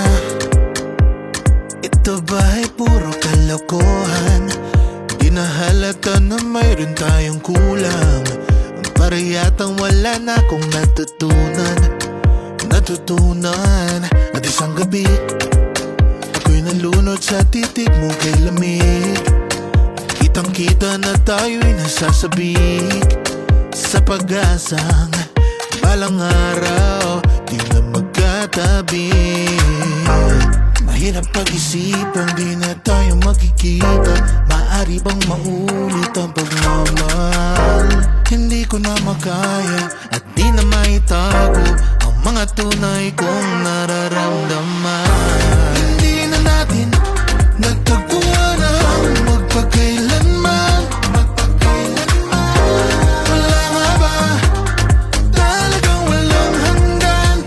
na. Ito ba ay puro kalokohan? Di na halata na mayroon tayong kulang. Para yatang wala na akong natutunan. At isang gabi ako'y nalunod sa titig mo kay lamig. Kitang kita na tayo'y nasasabik sa pag-asang balang araw di na magkatabi. Mahirap pag-isipan, di na tayo magkikita. Maaari bang maulit ang pagmamahal? Hindi ko na makaya at di na maitago ang mga tunay kong nararamdaman. Hindi na natin nagtagpuan ang magpakailanman. Wala nga ba talagang walang hanggan?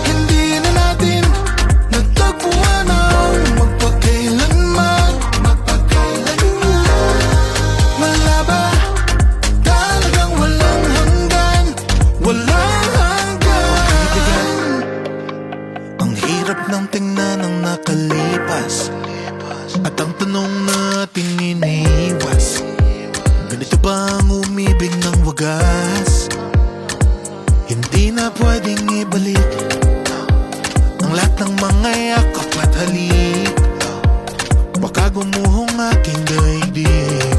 Hindi na natin nagtagpuan ang magpakailanman. Wala ba talagang walang hanggan? Walang hanggan. Ang hirap ng tingnan ng nakalipas at ang tanong nating iniwas. Ganito ba ang umibig ng wagas? Hindi na pwedeng ibalik ang lahat ng mga yakap at halik. Baka gumuhong aking daigdig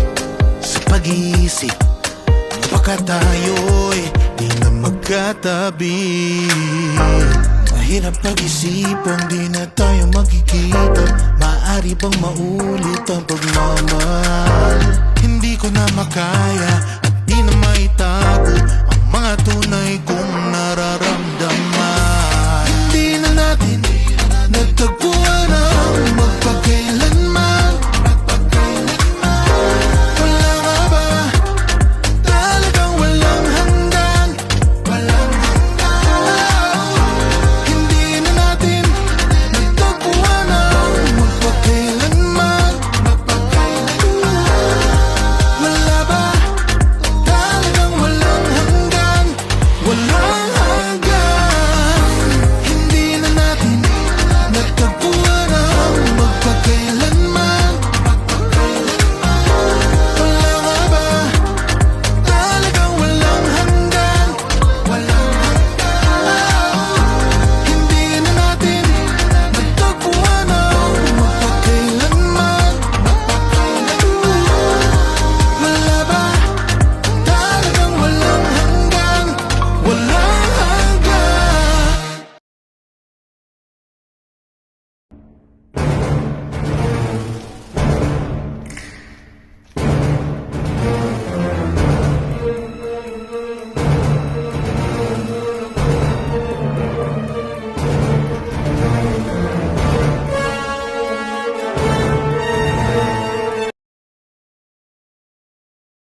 sa pag-iisip, baka tayo'y di na magkatabi. Mahirap pag-isipan, di na tayo magkikita. Maaari bang maulit ang pagmamahal? Hindi ko na makaya at di na maitago ang mga tunay kong